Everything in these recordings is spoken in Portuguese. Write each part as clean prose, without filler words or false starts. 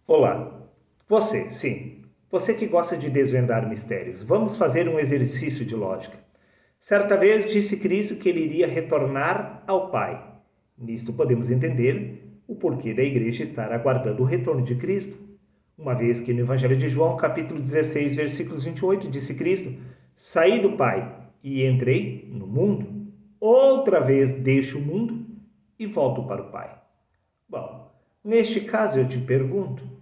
Olá, você que gosta de desvendar mistérios, vamos fazer um exercício de lógica. Certa vez disse Cristo que ele iria retornar ao Pai. Nisto podemos entender o porquê da igreja estar aguardando o retorno de Cristo. Uma vez que no Evangelho de João, capítulo 16, versículos 28, disse Cristo: Saí do Pai e entrei no mundo. Outra vez deixo o mundo e volto para o Pai. Bom, neste caso eu te pergunto,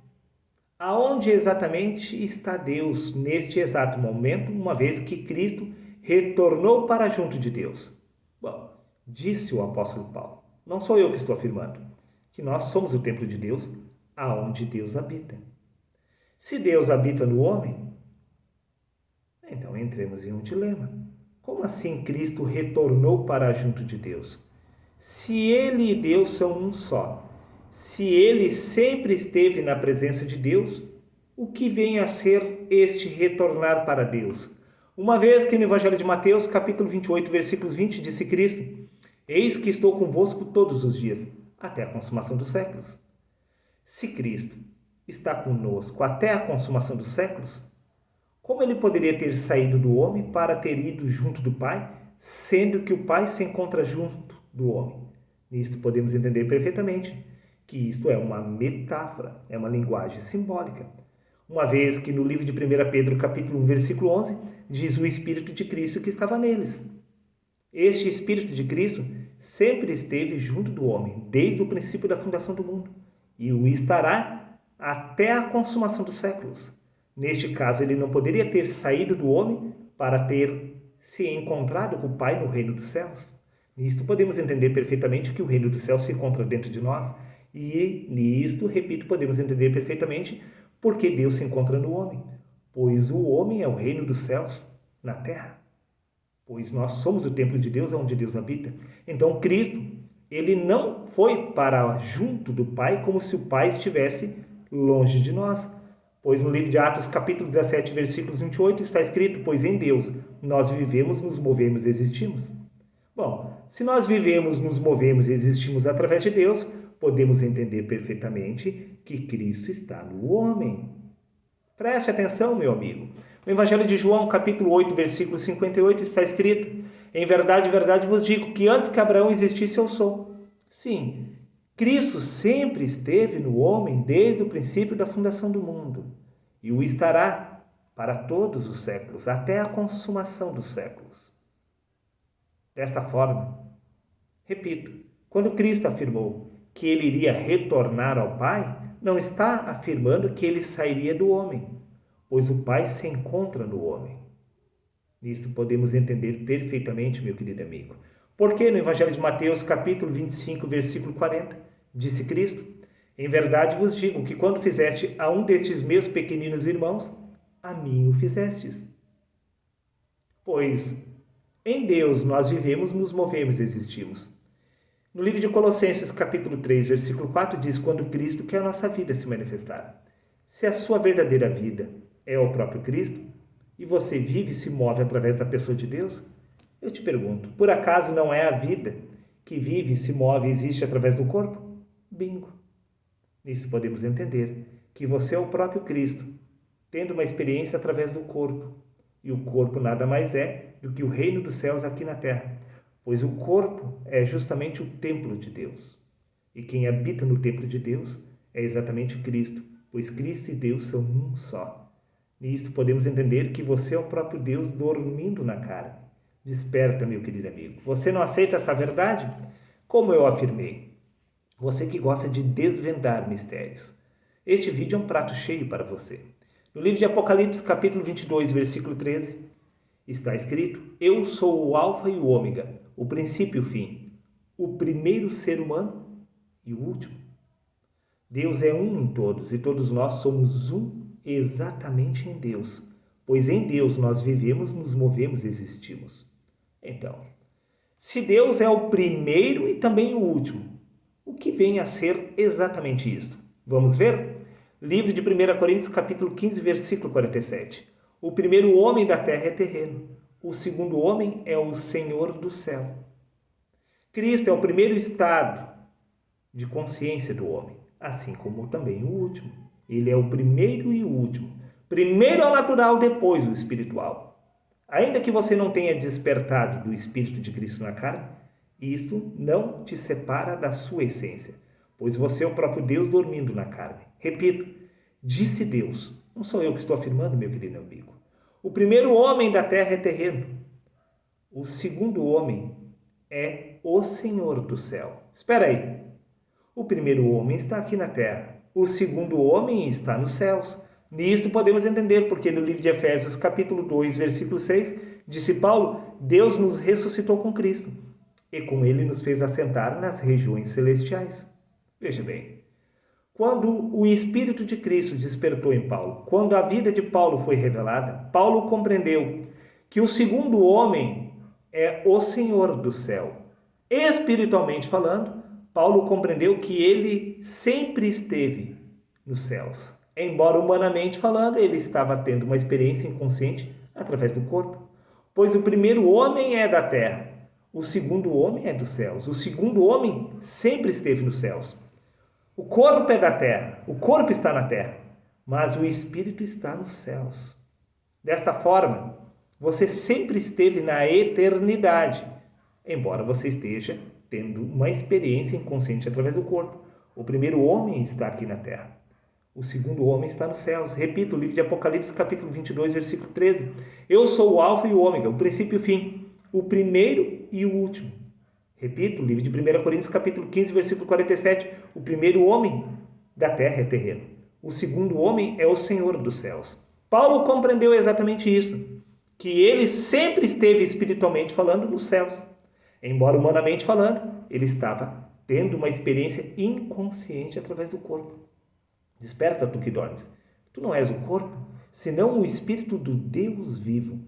aonde exatamente está Deus neste exato momento, uma vez que Cristo retornou para junto de Deus? Bom, disse o apóstolo Paulo, não sou eu que estou afirmando, que nós somos o templo de Deus, aonde Deus habita. Se Deus habita no homem, então entremos em um dilema. Como assim Cristo retornou para junto de Deus? Se ele e Deus são um só, se ele sempre esteve na presença de Deus, o que vem a ser este retornar para Deus? Uma vez que no Evangelho de Mateus, capítulo 28, versículos 20, disse Cristo: Eis que estou convosco todos os dias, até a consumação dos séculos. Se Cristo está conosco até a consumação dos séculos, como ele poderia ter saído do homem para ter ido junto do Pai, sendo que o Pai se encontra junto do homem? Nisto podemos entender perfeitamente que isto é uma metáfora, é uma linguagem simbólica. Uma vez que no livro de 1 Pedro, capítulo 1, versículo 11, diz o Espírito de Cristo que estava neles. Este Espírito de Cristo sempre esteve junto do homem, desde o princípio da fundação do mundo, e o estará até a consumação dos séculos. Neste caso, ele não poderia ter saído do homem para ter se encontrado com o Pai no reino dos céus. Nisto podemos entender perfeitamente que o reino dos céus se encontra dentro de nós, e nisto, repito, podemos entender perfeitamente porque Deus se encontra no homem, pois o homem é o reino dos céus na terra, pois nós somos o templo de Deus, onde Deus habita. Então Cristo, ele não foi para junto do Pai como se o Pai estivesse longe de nós, pois no livro de Atos, capítulo 17, versículos 28, está escrito: Pois em Deus nós vivemos, nos movemos e existimos. Bom, se nós vivemos, nos movemos e existimos através de Deus, podemos entender perfeitamente que Cristo está no homem. Preste atenção, meu amigo. No Evangelho de João, capítulo 8, versículo 58, está escrito: Em verdade vos digo que antes que Abraão existisse, eu sou. Sim, Cristo sempre esteve no homem desde o princípio da fundação do mundo, e o estará para todos os séculos, até a consumação dos séculos. Desta forma, repito, quando Cristo afirmou que ele iria retornar ao Pai, não está afirmando que ele sairia do homem, pois o Pai se encontra no homem. Nisso podemos entender perfeitamente, meu querido amigo. Porque no Evangelho de Mateus, capítulo 25, versículo 40, disse Cristo: Em verdade vos digo que quando fizeste a um destes meus pequeninos irmãos, a mim o fizestes. Pois em Deus nós vivemos, nos movemos e existimos. No livro de Colossenses, capítulo 3, versículo 4, diz: Quando Cristo quer a nossa vida se manifestar. Se a sua verdadeira vida é o próprio Cristo, e você vive e se move através da pessoa de Deus, eu te pergunto, por acaso não é a vida que vive, se move e existe através do corpo? Bingo! Nisso podemos entender que você é o próprio Cristo, tendo uma experiência através do corpo. E o corpo nada mais é do que o reino dos céus aqui na terra, pois o corpo é justamente o templo de Deus. E quem habita no templo de Deus é exatamente Cristo, pois Cristo e Deus são um só. Nisto podemos entender que você é o próprio Deus dormindo na carne. Desperta, meu querido amigo. Você não aceita essa verdade? Como eu afirmei, você que gosta de desvendar mistérios, este vídeo é um prato cheio para você. No livro de Apocalipse, capítulo 22, versículo 13, está escrito: Eu sou o Alfa e o Ômega, o princípio e o fim, o primeiro ser humano e o último. Deus é um em todos e todos nós somos um exatamente em Deus, pois em Deus nós vivemos, nos movemos e existimos. Então, se Deus é o primeiro e também o último, o que vem a ser exatamente isto? Vamos ver? Livro de 1 Coríntios, capítulo 15, versículo 47. O primeiro homem da terra é terreno, o segundo homem é o Senhor do céu. Cristo é o primeiro estado de consciência do homem, assim como também o último. Ele é o primeiro e o último. Primeiro o natural, depois o espiritual. Ainda que você não tenha despertado do Espírito de Cristo na carne, isto não te separa da sua essência, pois você é o próprio Deus dormindo na carne. Repito, disse Deus. Não sou eu que estou afirmando, meu querido amigo. O primeiro homem da terra é terreno. O segundo homem é o Senhor do céu. Espera aí. O primeiro homem está aqui na terra. O segundo homem está nos céus. Nisto podemos entender porque no livro de Efésios, capítulo 2, versículo 6, disse Paulo, Deus nos ressuscitou com Cristo e com ele nos fez assentar nas regiões celestiais. Veja bem, quando o Espírito de Cristo despertou em Paulo, quando a vida de Paulo foi revelada, Paulo compreendeu que o segundo homem é o Senhor do céu. Espiritualmente falando, Paulo compreendeu que ele sempre esteve nos céus. Embora humanamente falando, ele estava tendo uma experiência inconsciente através do corpo. Pois o primeiro homem é da terra, o segundo homem é dos céus. O segundo homem sempre esteve nos céus. O corpo é da terra, o corpo está na terra, mas o espírito está nos céus. Desta forma, você sempre esteve na eternidade, embora você esteja tendo uma experiência inconsciente através do corpo. O primeiro homem está aqui na terra. O segundo homem está nos céus. Repito, o livro de Apocalipse, capítulo 22, versículo 13. Eu sou o alfa e o ômega, o princípio e o fim, o primeiro e o último. Repito, o livro de 1 Coríntios, capítulo 15, versículo 47. O primeiro homem da terra é terreno. O segundo homem é o Senhor dos céus. Paulo compreendeu exatamente isso, que ele sempre esteve espiritualmente falando nos céus. Embora humanamente falando, ele estava tendo uma experiência inconsciente através do corpo. Desperta, tu que dormes. Tu não és o corpo, senão o espírito do Deus vivo,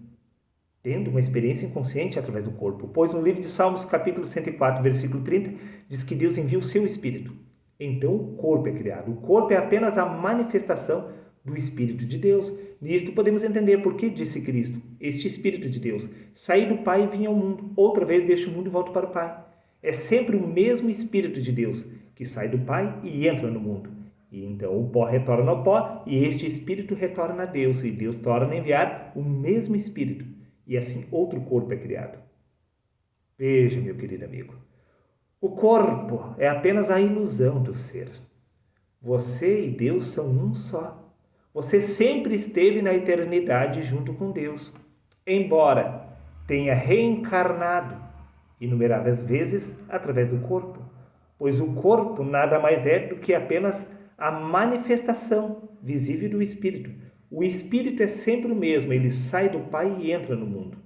tendo uma experiência inconsciente através do corpo. Pois no livro de Salmos, capítulo 104, versículo 30, diz que Deus envia o seu espírito. Então o corpo é criado. O corpo é apenas a manifestação do Espírito de Deus. Nisto podemos entender por que disse Cristo, este Espírito de Deus, saí do Pai e vim ao mundo, outra vez deixo o mundo e volto para o Pai. É sempre o mesmo Espírito de Deus que sai do Pai e entra no mundo. E então o pó retorna ao pó e este Espírito retorna a Deus e Deus torna a enviar o mesmo Espírito. E assim outro corpo é criado. Veja, meu querido amigo, o corpo é apenas a ilusão do ser. Você e Deus são um só. Você sempre esteve na eternidade junto com Deus, embora tenha reencarnado inumeráveis vezes através do corpo, pois o corpo nada mais é do que apenas a manifestação visível do Espírito. O Espírito é sempre o mesmo, ele sai do Pai e entra no mundo.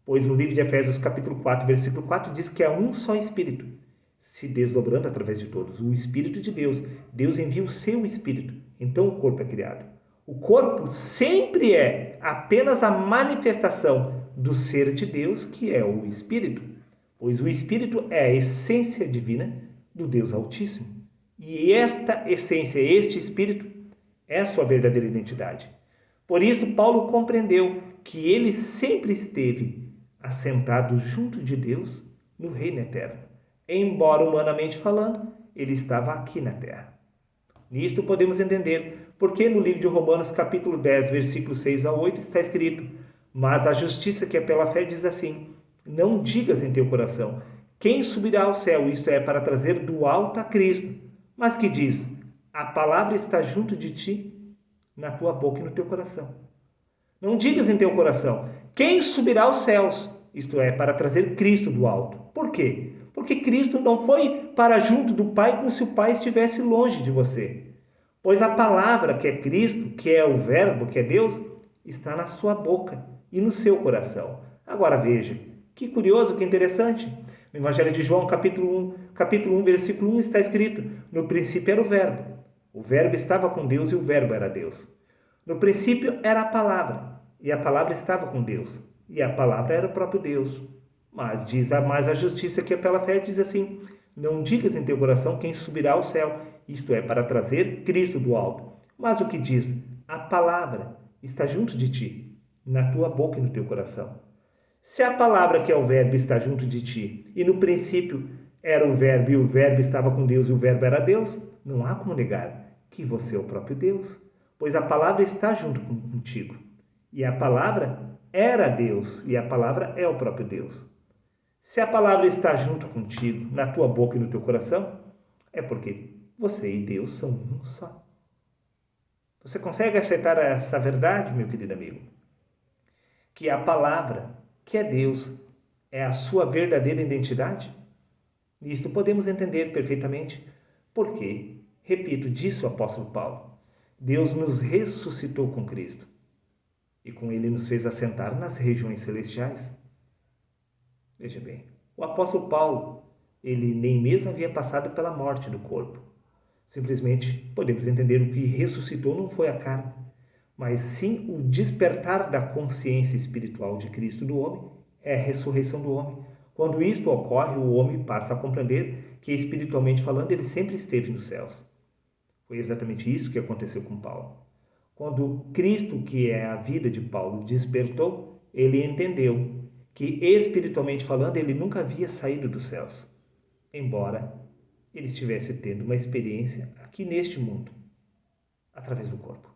Pois no livro de Efésios, capítulo 4, versículo 4, diz que há um só Espírito, se desdobrando através de todos. O Espírito de Deus. Deus envia o seu Espírito. Então o corpo é criado. O corpo sempre é apenas a manifestação do ser de Deus, que é o Espírito. Pois o Espírito é a essência divina do Deus Altíssimo. E esta essência, este Espírito, é a sua verdadeira identidade. Por isso, Paulo compreendeu que ele sempre esteve assentado junto de Deus no reino eterno. Embora humanamente falando, ele estava aqui na terra. Nisto podemos entender porque no livro de Romanos, capítulo 10, versículos 6 a 8, está escrito: mas a justiça que é pela fé diz assim: não digas em teu coração, quem subirá ao céu, isto é, para trazer do alto a Cristo, mas que diz, a palavra está junto de ti, na tua boca e no teu coração. Não digas em teu coração, quem subirá aos céus, isto é, para trazer Cristo do alto. Por quê? Porque Cristo não foi para junto do Pai como se o Pai estivesse longe de você. Pois a palavra que é Cristo, que é o Verbo, que é Deus, está na sua boca e no seu coração. Agora veja, que curioso, que interessante. No Evangelho de João, capítulo 1, versículo 1, está escrito: no princípio era o Verbo. O Verbo estava com Deus e o Verbo era Deus. No princípio era a palavra, e a palavra estava com Deus, e a palavra era o próprio Deus. Mas a justiça que é pela fé diz assim: não digas em teu coração quem subirá ao céu, isto é, para trazer Cristo do alto. Mas o que diz? A palavra está junto de ti, na tua boca e no teu coração. Se a palavra que é o Verbo está junto de ti, e no princípio era o Verbo, e o Verbo estava com Deus, e o Verbo era Deus, não há como negar que você é o próprio Deus, pois a palavra está junto contigo. E a palavra era Deus, e a palavra é o próprio Deus. Se a palavra está junto contigo, na tua boca e no teu coração, é porque você e Deus são um só. Você consegue aceitar essa verdade, meu querido amigo? Que a palavra, que é Deus, é a sua verdadeira identidade? Nisto podemos entender perfeitamente porque, repito, disse o apóstolo Paulo, Deus nos ressuscitou com Cristo e com ele nos fez assentar nas regiões celestiais. Veja bem, o apóstolo Paulo, ele nem mesmo havia passado pela morte do corpo. Simplesmente podemos entender o que ressuscitou não foi a carne, mas sim o despertar da consciência espiritual de Cristo do homem, é a ressurreição do homem. Quando isto ocorre, o homem passa a compreender que, espiritualmente falando, ele sempre esteve nos céus. Foi exatamente isso que aconteceu com Paulo. Quando Cristo, que é a vida de Paulo, despertou, ele entendeu que, espiritualmente falando, ele nunca havia saído dos céus, embora ele estivesse tendo uma experiência aqui neste mundo, através do corpo.